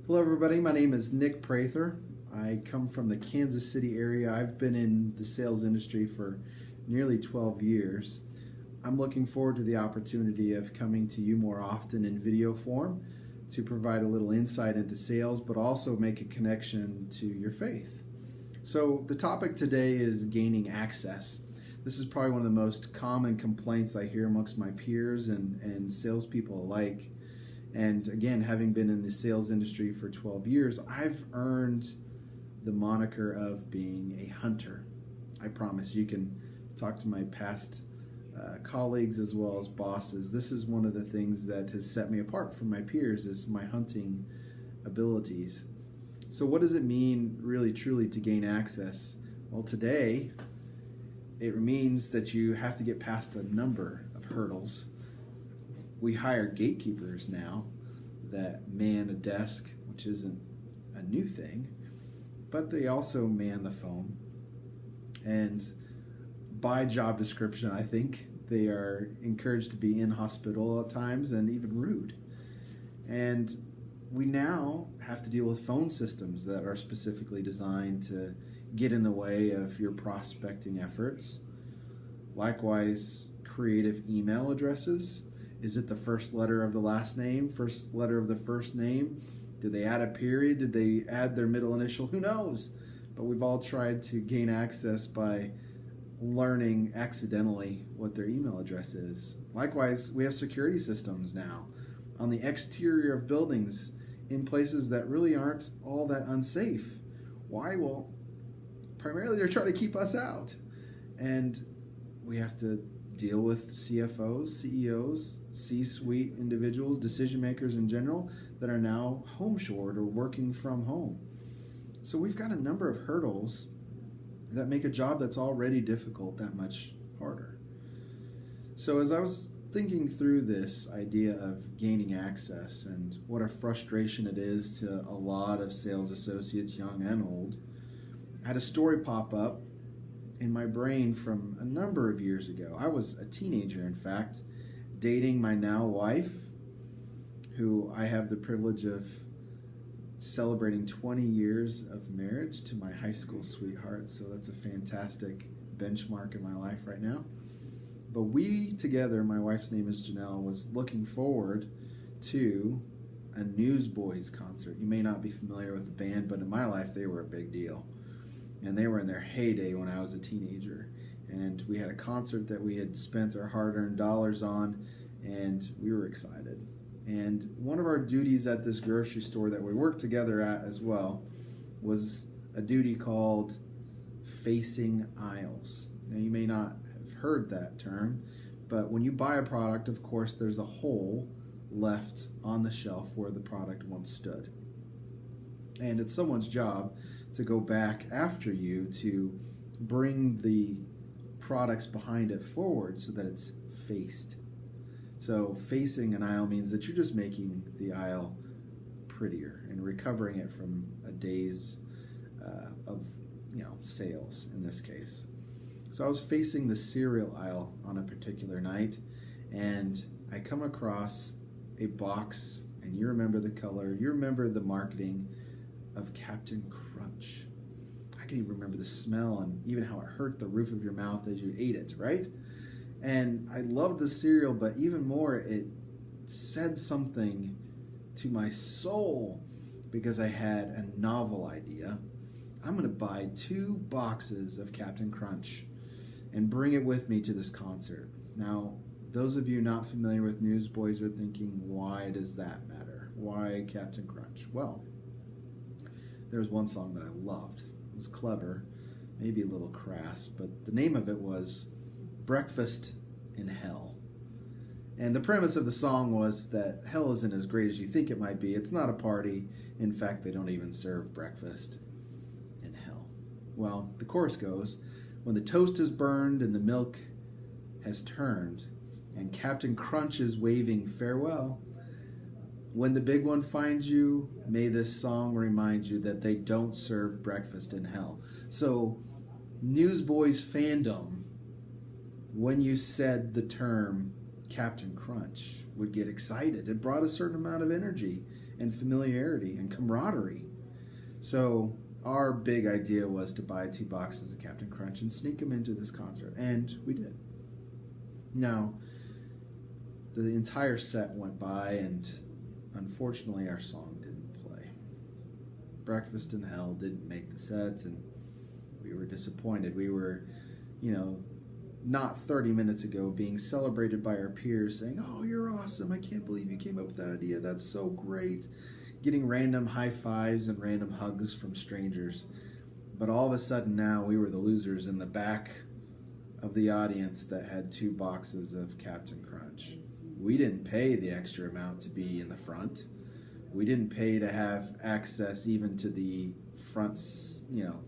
Hello everybody, my name is Nick Prather. I come from the Kansas City area. I've been in the sales industry for nearly 12 years. I'm looking forward to the opportunity of coming to you more often in video form to provide a little insight into sales, but also make a connection to your faith. So the topic today is gaining access. This is probably one of the most common complaints I hear amongst my peers and salespeople alike. And again, having been in the sales industry for 12 years, I've earned the moniker of being a hunter. I promise you can talk to my past colleagues as well as bosses. This is one of the things that has set me apart from my peers is my hunting abilities. So what does it mean really truly to gain access? Well, today it means that you have to get past a number of hurdles. We hire gatekeepers now that man a desk, which isn't a new thing, but they also man the phone. And by job description, I think they are encouraged to be inhospitable at times and even rude. And we now have to deal with phone systems that are specifically designed to get in the way of your prospecting efforts. Likewise, creative email addresses. Is it the first letter of the last name, first letter of the first name? Did they add a period? Did they add their middle initial? Who knows? But we've all tried to gain access by learning accidentally what their email address is. Likewise, we have security systems now on the exterior of buildings in places that really aren't all that unsafe. Why? Well, primarily they're trying to keep us out. And we have to deal with CFOs, CEOs, C-suite individuals, decision makers in general that are now home-shored or working from home. So we've got a number of hurdles that make a job that's already difficult that much harder. So as I was thinking through this idea of gaining access and what a frustration it is to a lot of sales associates, young and old, I had a story pop up in my brain from a number of years ago. I was a teenager, in fact, dating my now wife, who I have the privilege of celebrating 20 years of marriage to my high school sweetheart. So that's a fantastic benchmark in my life right now. But we together, my wife's name is Janelle, was looking forward to a Newsboys concert. You may not be familiar with the band, but in my life, they were a big deal. And they were in their heyday when I was a teenager. And we had a concert that we had spent our hard-earned dollars on, and we were excited. And one of our duties at this grocery store that we worked together at as well was a duty called facing aisles. Now, you may not have heard that term, but when you buy a product, of course, there's a hole left on the shelf where the product once stood. And it's someone's job to go back after you to bring the products behind it forward so that it's faced. So facing an aisle means that you're just making the aisle prettier and recovering it from a day's of sales in this case. So I was facing the cereal aisle on a particular night, and I come across a box, and you remember the color, you remember the marketing of Captain Crunch. I can even remember the smell and even how it hurt the roof of your mouth as you ate it, right? And I loved the cereal, but even more, it said something to my soul because I had a novel idea. I'm going to buy 2 boxes of Captain Crunch and bring it with me to this concert. Now, those of you not familiar with Newsboys are thinking, why does that matter? Why Captain Crunch? Well, there was one song that I loved. It was clever, maybe a little crass, but the name of it was Breakfast in Hell. And the premise of the song was that hell isn't as great as you think it might be. It's not a party. In fact, they don't even serve breakfast in hell. Well, the chorus goes, when the toast is burned and the milk has turned, and Captain Crunch is waving farewell, when the big one finds you, may this song remind you that they don't serve breakfast in hell. So, Newsboys fandom, when you said the term Captain Crunch, would get excited. It brought a certain amount of energy and familiarity and camaraderie. So our big idea was to buy 2 boxes of Captain Crunch and sneak them into this concert, and we did. Now, the entire set went by, and unfortunately our song didn't play. Breakfast in Hell didn't make the set, and we were disappointed. We were, not 30 minutes ago being celebrated by our peers saying, "Oh, you're awesome. I can't believe you came up with that idea. That's so great." Getting random high fives and random hugs from strangers. But all of a sudden now we were the losers in the back of the audience that had 2 boxes of Captain Crunch. We didn't pay the extra amount to be in the front. We didn't pay to have access even to the front,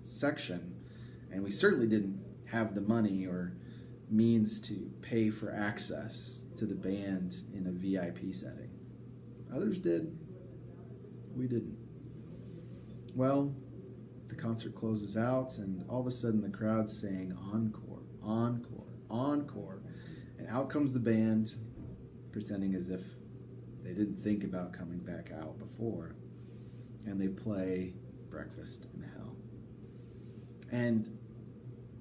section. And we certainly didn't have the money or means to pay for access to the band in a VIP setting. Others did. We didn't. Well, the concert closes out, and all of a sudden the crowd's saying, "Encore, encore, encore." And out comes the band, pretending as if they didn't think about coming back out before. And they play Breakfast in Hell. And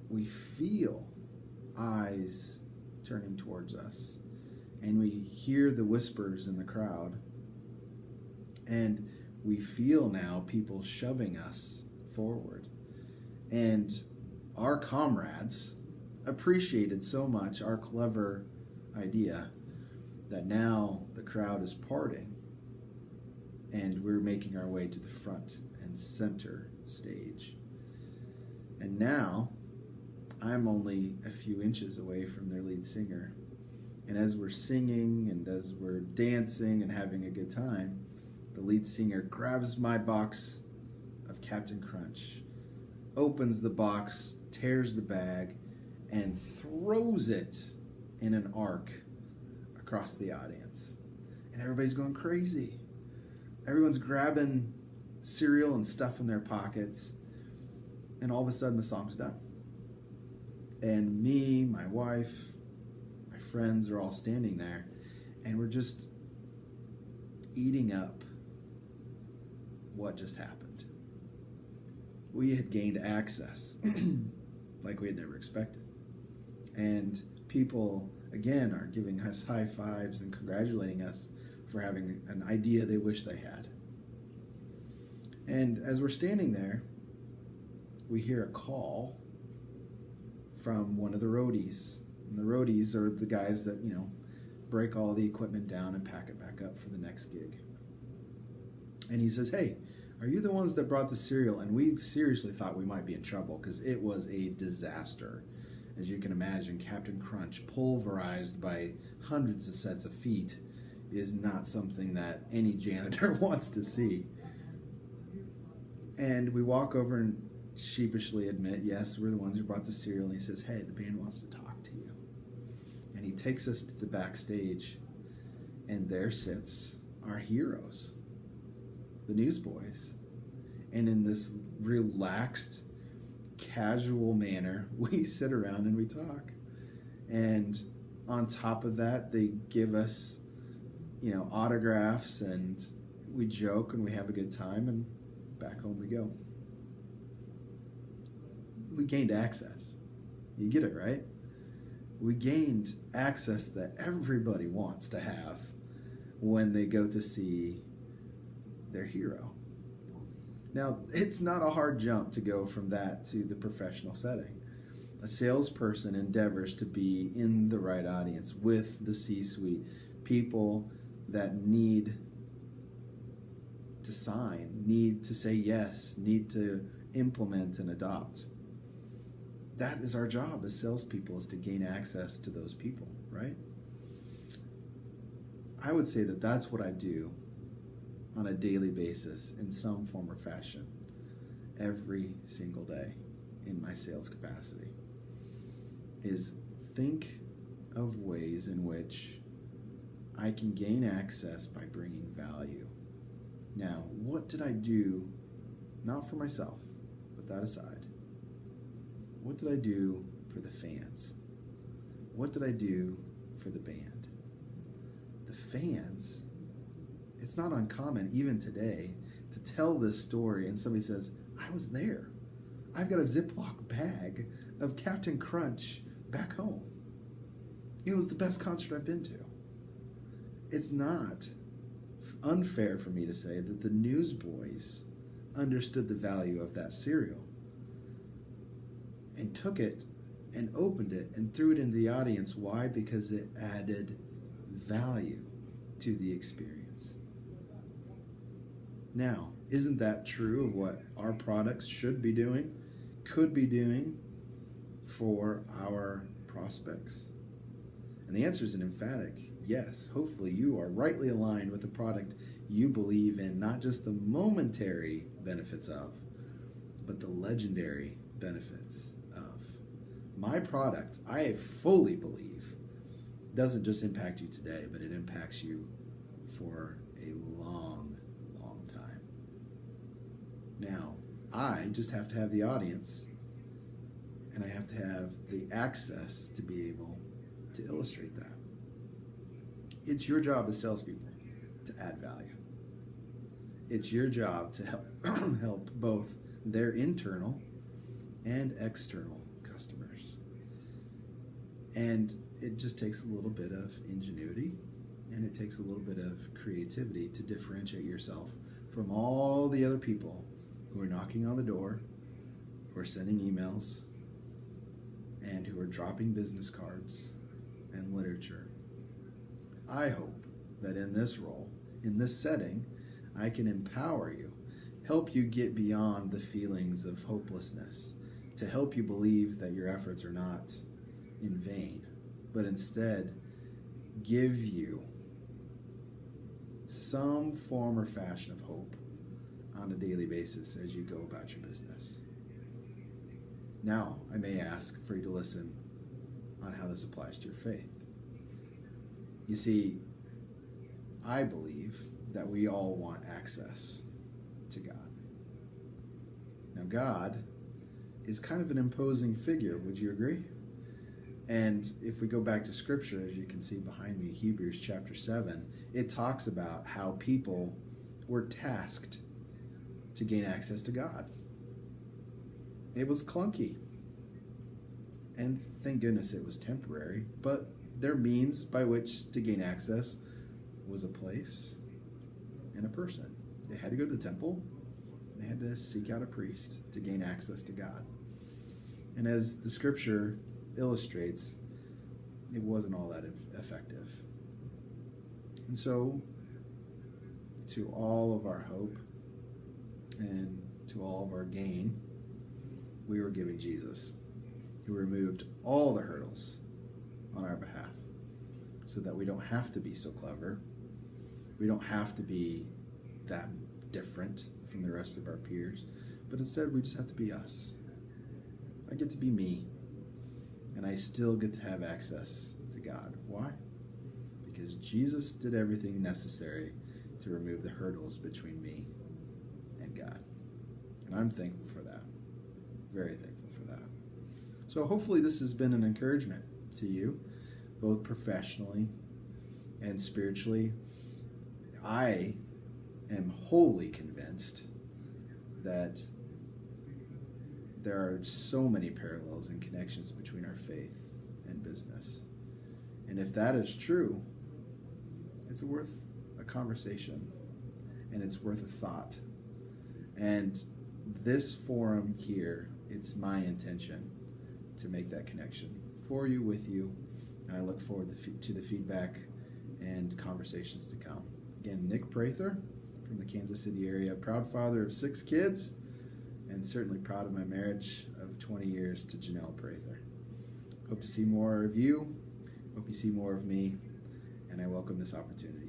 we feel eyes turning towards us, and we hear the whispers in the crowd, and we feel now people shoving us forward. And our comrades appreciated so much our clever idea that now the crowd is parting, and we're making our way to the front and center stage. And now I'm only a few inches away from their lead singer. And as we're singing and as we're dancing and having a good time, the lead singer grabs my box of Captain Crunch, opens the box, tears the bag, and throws it in an arc across the audience. And everybody's going crazy. Everyone's grabbing cereal and stuff in their pockets. And all of a sudden the song's done. And me, my wife, my friends are all standing there, and we're just eating up what just happened. We had gained access like we had never expected. And people, again, are giving us high fives and congratulating us for having an idea they wish they had. And as we're standing there, we hear a call from one of the roadies. And the roadies are the guys that, break all the equipment down and pack it back up for the next gig. And he says, "Hey, are you the ones that brought the cereal?" And we seriously thought we might be in trouble because it was a disaster. As you can imagine, Captain Crunch, pulverized by hundreds of sets of feet, is not something that any janitor wants to see. And we walk over and sheepishly admit, "Yes, we're the ones who brought the cereal." And he says, "Hey, the band wants to talk to you." And he takes us to the backstage, and there sits our heroes, the Newsboys. And in this relaxed, casual manner, we sit around and we talk. And on top of that, they give us, autographs, and we joke and we have a good time, and back home we go. We gained access. You get it, right? We gained access that everybody wants to have when they go to see their hero. Now, it's not a hard jump to go from that to the professional setting. A salesperson endeavors to be in the right audience with the C-suite, people that need to sign, need to say yes, need to implement and adopt. That is our job as salespeople, is to gain access to those people, right? I would say that that's what I do on a daily basis in some form or fashion every single day in my sales capacity, is think of ways in which I can gain access by bringing value. Now, what did I do, not for myself, but that aside? What did I do for the fans? What did I do for the band? The fans It's not uncommon, even today, to tell this story and somebody says, I was there. I've got a Ziploc bag of Captain Crunch back home. It was the best concert I've been to. It's not unfair for me to say that the Newsboys understood the value of that cereal and took it and opened it and threw it into the audience. Why? Because it added value to the experience. Now, isn't that true of what our products should be doing, could be doing for our prospects? And the answer is an emphatic yes. Hopefully you are rightly aligned with the product you believe in, not just the momentary benefits of, but the legendary benefits of. My product, I fully believe, doesn't just impact you today, but it impacts you for a long, long time. Now, I just have to have the audience, and I have to have the access to be able to illustrate that. It's your job as salespeople to add value. It's your job to help both their internal and external customers. And it just takes a little bit of ingenuity, and it takes a little bit of creativity to differentiate yourself from all the other people who are knocking on the door, who are sending emails, and who are dropping business cards and literature. I hope that in this role, in this setting, I can empower you, help you get beyond the feelings of hopelessness, to help you believe that your efforts are not in vain, but instead give you some form or fashion of hope on a daily basis as you go about your business. Now, I may ask for you to listen on how this applies to your faith. You see, I believe that we all want access to God. Now, God is kind of an imposing figure, would you agree? And if we go back to Scripture, as you can see behind me, Hebrews chapter 7, it talks about how people were tasked to gain access to God. It was clunky. And thank goodness it was temporary, but their means by which to gain access was a place and a person. They had to go to the temple. They had to seek out a priest to gain access to God. And as the Scripture illustrates, it wasn't all that effective. And so, to all of our hope and to all of our gain, we were given Jesus, who removed all the hurdles on our behalf, so that we don't have to be so clever. We don't have to be that different from the rest of our peers, but instead we just have to be us. I get to be me, and I still get to have access to God. Why? Because Jesus did everything necessary to remove the hurdles between me and God. And I'm thankful for that. Very thankful for that. So hopefully this has been an encouragement to you, both professionally and spiritually. I am wholly convinced that there are so many parallels and connections between our faith and business. And if that is true, it's worth a conversation, and it's worth a thought. And this forum here, it's my intention to make that connection for you, with you, and I look forward to the feedback and conversations to come. Again, Nick Prather from the Kansas City area, proud father of 6 kids, and certainly proud of my marriage of 20 years to Janelle Prather. Hope to see more of you. Hope you see more of me, and I welcome this opportunity.